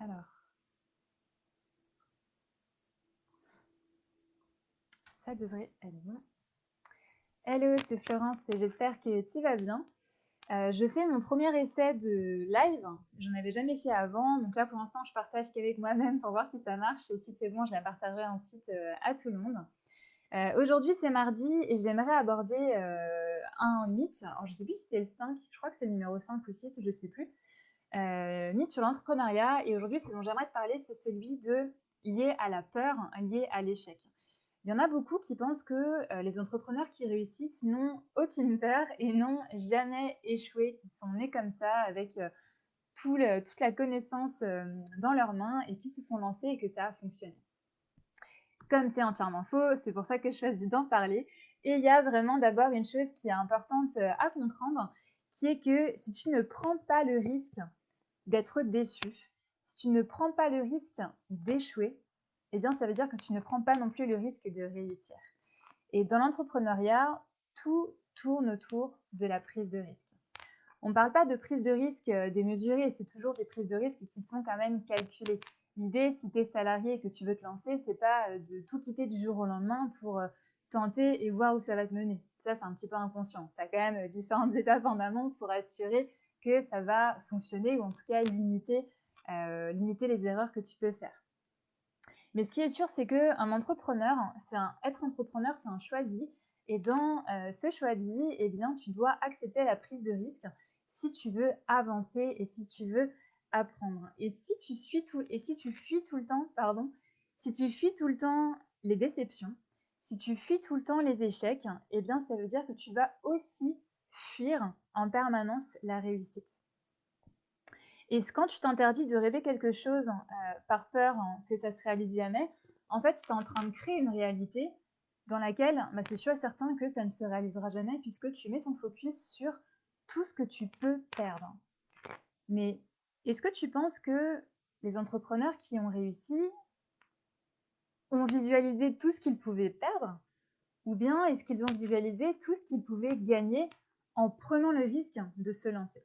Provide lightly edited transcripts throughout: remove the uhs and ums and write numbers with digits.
Alors, ça devrait être bon. Hello, c'est Florence et j'espère que tu vas bien. Je fais mon premier essai de live. J'en avais jamais fait avant, donc là pour l'instant je partage qu'avec moi-même pour voir si ça marche et si c'est bon, je la partagerai ensuite à tout le monde. Aujourd'hui c'est mardi et j'aimerais aborder un mythe. Alors je sais plus si c'est le 5, je crois que c'est le numéro 5 ou 6, je sais plus. Mythe sur l'entrepreneuriat et aujourd'hui ce dont j'aimerais te parler c'est celui de lié à la peur, lié à l'échec. Il y en a beaucoup qui pensent que les entrepreneurs qui réussissent n'ont aucune peur et n'ont jamais échoué, qui sont nés comme ça avec toute la connaissance dans leurs mains et qui se sont lancés et que ça a fonctionné. Comme c'est entièrement faux, c'est pour ça que je choisis d'en parler. Et il y a vraiment d'abord une chose qui est importante à comprendre, qui est que si tu ne prends pas le risque d'être déçu, si tu ne prends pas le risque d'échouer, eh bien ça veut dire que tu ne prends pas non plus le risque de réussir. Et dans l'entrepreneuriat, tout tourne autour de la prise de risque. On ne parle pas de prise de risque démesurée, c'est toujours des prises de risque qui sont quand même calculées. L'idée, si tu es salarié et que tu veux te lancer, c'est pas de tout quitter du jour au lendemain pour tenter et voir où ça va te mener. Ça, c'est un petit peu inconscient. Tu as quand même différentes étapes en amont pour assurer que ça va fonctionner ou en tout cas limiter les erreurs que tu peux faire. Mais ce qui est sûr, c'est qu'un entrepreneur, être entrepreneur, c'est un choix de vie. Et dans ce choix de vie, eh bien, tu dois accepter la prise de risque si tu veux avancer et si tu veux apprendre. Et si tu fuis tout le temps, si tu fuis tout le temps les déceptions, si tu fuis tout le temps les échecs, eh bien, ça veut dire que tu vas aussi fuir en permanence la réussite. Et quand tu t'interdis de rêver quelque chose par peur que ça se réalise jamais, en fait, tu es en train de créer une réalité dans laquelle c'est sûr et certain que ça ne se réalisera jamais puisque tu mets ton focus sur tout ce que tu peux perdre. Mais est-ce que tu penses que les entrepreneurs qui ont réussi ont visualisé tout ce qu'ils pouvaient perdre ou bien est-ce qu'ils ont visualisé tout ce qu'ils pouvaient gagner en prenant le risque de se lancer?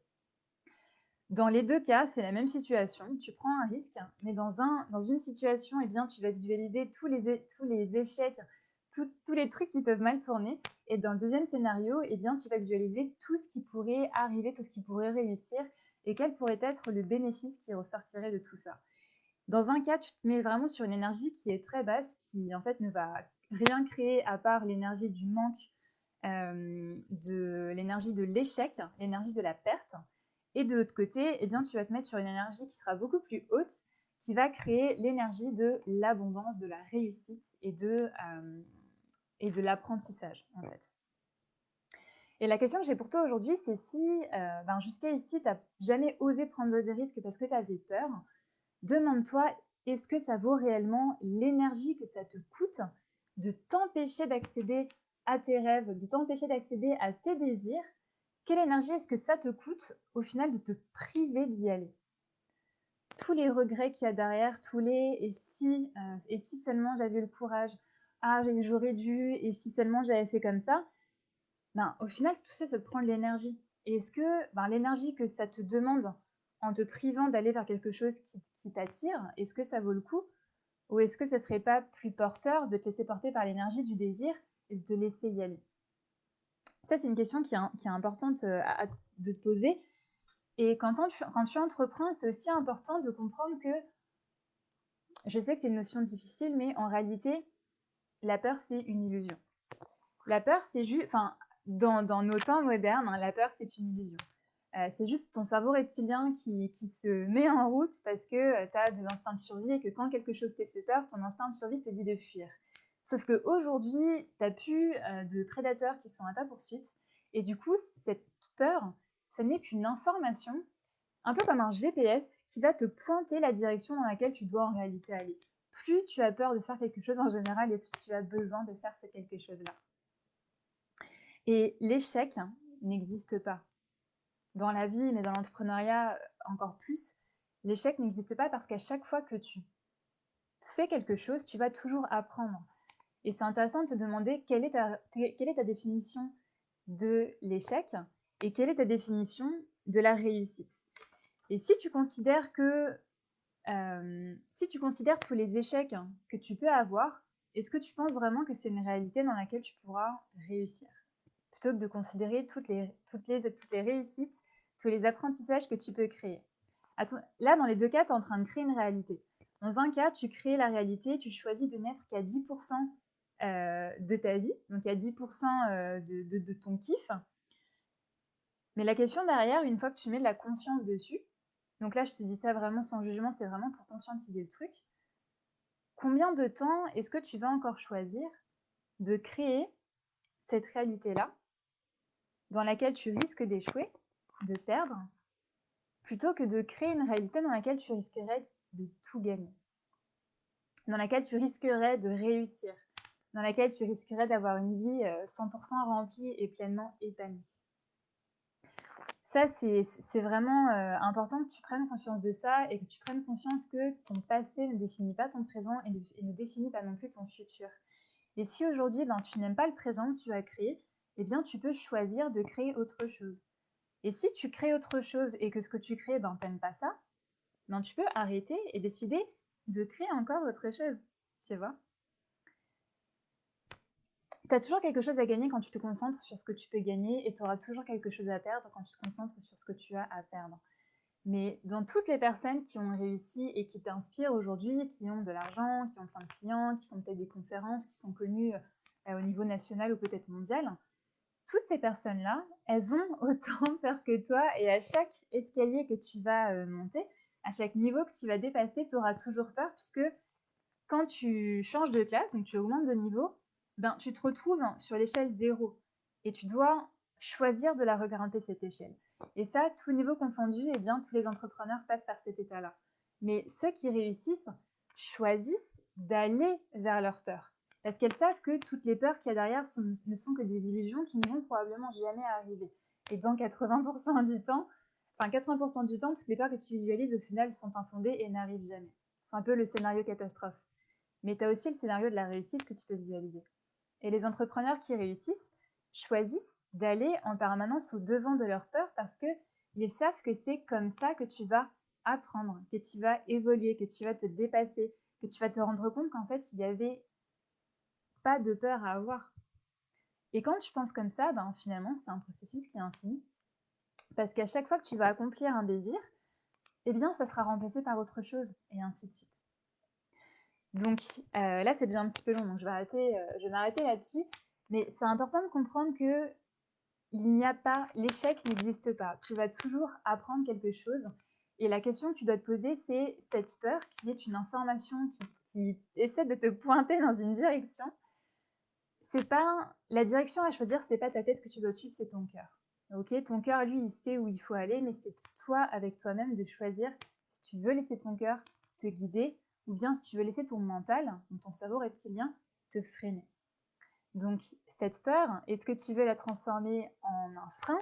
Dans les deux cas, c'est la même situation. Tu prends un risque, mais dans une situation, eh bien, tu vas visualiser tous les échecs, tous les trucs qui peuvent mal tourner. Et dans le deuxième scénario, eh bien, tu vas visualiser tout ce qui pourrait arriver, tout ce qui pourrait réussir et quel pourrait être le bénéfice qui ressortirait de tout ça. Dans un cas, tu te mets vraiment sur une énergie qui est très basse, qui en fait ne va rien créer à part l'énergie du manque, de l'énergie de l'échec, l'énergie de la perte. Et de l'autre côté, eh bien, tu vas te mettre sur une énergie qui sera beaucoup plus haute, qui va créer l'énergie de l'abondance, de la réussite et de l'apprentissage, en fait. Et la question que j'ai pour toi aujourd'hui, c'est si jusqu'à ici, tu n'as jamais osé prendre des risques parce que tu avais peur, demande-toi, est-ce que ça vaut réellement l'énergie que ça te coûte de t'empêcher d'accéder à tes rêves, de t'empêcher d'accéder à tes désirs? Quelle énergie est-ce que ça te coûte au final de te priver d'y aller? Tous les regrets qu'il y a derrière, et si seulement j'avais le courage, ah j'aurais dû, et si seulement j'avais fait comme ça, au final tout ça, ça te prend de l'énergie. Et est-ce que l'énergie que ça te demande en te privant d'aller vers quelque chose qui t'attire, est-ce que ça vaut le coup? Ou est-ce que ça serait pas plus porteur de te laisser porter par l'énergie du désir et de te laisser y aller? Ça, c'est une question qui est importante de te poser. Et quand tu entreprends, c'est aussi important de comprendre que, je sais que c'est une notion difficile, mais en réalité, la peur, c'est une illusion. La peur, c'est juste, dans nos temps modernes, la peur, c'est une illusion. C'est juste ton cerveau reptilien qui se met en route parce que tu as de l'instinct de survie et que quand quelque chose te fait peur, ton instinct de survie te dit de fuir. Sauf qu'aujourd'hui, tu n'as plus de prédateurs qui sont à ta poursuite. Et du coup, cette peur, ça n'est qu'une information, un peu comme un GPS, qui va te pointer la direction dans laquelle tu dois en réalité aller. Plus tu as peur de faire quelque chose en général et plus tu as besoin de faire ce quelque chose-là. Et l'échec n'existe pas. Dans la vie, mais dans l'entrepreneuriat encore plus, l'échec n'existe pas parce qu'à chaque fois que tu fais quelque chose, tu vas toujours apprendre. Et c'est intéressant de te demander quelle est ta définition de l'échec et quelle est ta définition de la réussite. Et si tu considères tous les échecs que tu peux avoir, est-ce que tu penses vraiment que c'est une réalité dans laquelle tu pourras réussir? Plutôt que de considérer toutes les réussites, tous les apprentissages que tu peux créer. Là, dans les deux cas, tu es en train de créer une réalité. Dans un cas, tu crées la réalité, tu choisis de n'être qu'à 10% de ta vie, donc à 10% de ton kiff. Mais la question derrière, une fois que tu mets de la conscience dessus, donc là, je te dis ça vraiment sans jugement, c'est vraiment pour conscientiser le truc. Combien de temps est-ce que tu vas encore choisir de créer cette réalité-là dans laquelle tu risques d'échouer, de perdre, plutôt que de créer une réalité dans laquelle tu risquerais de tout gagner, dans laquelle tu risquerais de réussir, dans laquelle tu risquerais d'avoir une vie 100% remplie et pleinement épanouie. Ça, c'est vraiment important que tu prennes conscience de ça et que tu prennes conscience que ton passé ne définit pas ton présent et ne définit pas non plus ton futur. Et si aujourd'hui, tu n'aimes pas le présent que tu as créé, eh bien, tu peux choisir de créer autre chose. Et si tu crées autre chose et que ce que tu crées, t'aimes pas ça, tu peux arrêter et décider de créer encore autre chose, tu vois. Tu as toujours quelque chose à gagner quand tu te concentres sur ce que tu peux gagner et tu auras toujours quelque chose à perdre quand tu te concentres sur ce que tu as à perdre. Mais dans toutes les personnes qui ont réussi et qui t'inspirent aujourd'hui, qui ont de l'argent, qui ont plein de clients, qui font peut-être des conférences, qui sont connues au niveau national ou peut-être mondial, toutes ces personnes-là, elles ont autant peur que toi et à chaque escalier que tu vas monter, à chaque niveau que tu vas dépasser, tu auras toujours peur puisque quand tu changes de classe, donc tu augmentes de niveau, tu te retrouves sur l'échelle 0 et tu dois choisir de la regrimper cette échelle. Et ça, tout niveau confondu, tous les entrepreneurs passent par cet état-là. Mais ceux qui réussissent choisissent d'aller vers leur peur. Parce qu'elles savent que toutes les peurs qu'il y a derrière ne sont que des illusions qui ne vont probablement jamais arriver. Et dans 80% du temps, toutes les peurs que tu visualises au final sont infondées et n'arrivent jamais. C'est un peu le scénario catastrophe. Mais tu as aussi le scénario de la réussite que tu peux visualiser. Et les entrepreneurs qui réussissent choisissent d'aller en permanence au devant de leur peur parce qu'ils savent que c'est comme ça que tu vas apprendre, que tu vas évoluer, que tu vas te dépasser, que tu vas te rendre compte qu'en fait, il n'y avait pas de peur à avoir. Et quand tu penses comme ça, finalement, c'est un processus qui est infini. Parce qu'à chaque fois que tu vas accomplir un désir, ça sera remplacé par autre chose, et ainsi de suite. Donc là, c'est déjà un petit peu long, donc je vais m'arrêter là-dessus. Mais c'est important de comprendre que l'échec n'existe pas. Tu vas toujours apprendre quelque chose. Et la question que tu dois te poser, c'est cette peur qui est une information qui essaie de te pointer dans une direction. C'est pas la direction à choisir, c'est pas ta tête que tu dois suivre, c'est ton cœur. Ok, ton cœur, lui, il sait où il faut aller, mais c'est toi avec toi-même de choisir si tu veux laisser ton cœur te guider ou bien si tu veux laisser ton mental, ton cerveau reptilien, te freiner. Donc, cette peur, est-ce que tu veux la transformer en un frein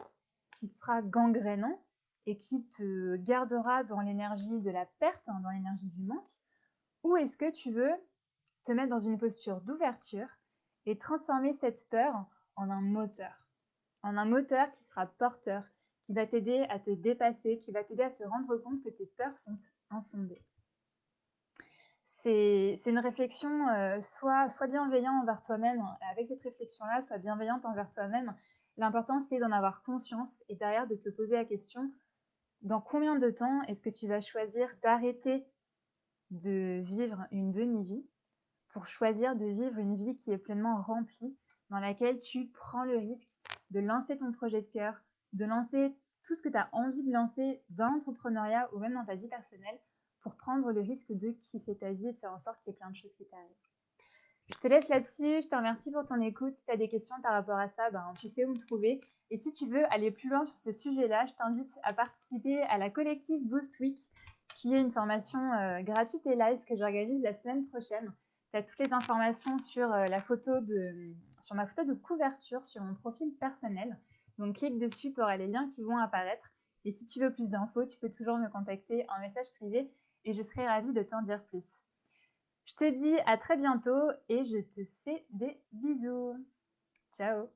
qui sera gangrénant et qui te gardera dans l'énergie de la perte, dans l'énergie du manque, ou est-ce que tu veux te mettre dans une posture d'ouverture et transformer cette peur en un moteur qui sera porteur, qui va t'aider à te dépasser, qui va t'aider à te rendre compte que tes peurs sont infondées. C'est une réflexion, soit bienveillant envers toi-même avec cette réflexion-là, soit bienveillante envers toi-même. L'important, c'est d'en avoir conscience et derrière de te poser la question, dans combien de temps est-ce que tu vas choisir d'arrêter de vivre une demi-vie pour choisir de vivre une vie qui est pleinement remplie, dans laquelle tu prends le risque de lancer ton projet de cœur, de lancer tout ce que tu as envie de lancer dans l'entrepreneuriat ou même dans ta vie personnelle pour prendre le risque de kiffer ta vie et de faire en sorte qu'il y ait plein de choses qui t'arrivent. Je te laisse là-dessus, je te remercie pour ton écoute. Si tu as des questions par rapport à ça, tu sais où me trouver. Et si tu veux aller plus loin sur ce sujet-là, je t'invite à participer à la collective Boost Week, qui est une formation gratuite et live que j'organise la semaine prochaine. Tu as toutes les informations sur ma photo de couverture sur mon profil personnel. Donc clique dessus, tu auras les liens qui vont apparaître. Et si tu veux plus d'infos, tu peux toujours me contacter en message privé et je serai ravie de t'en dire plus. Je te dis à très bientôt et je te fais des bisous. Ciao!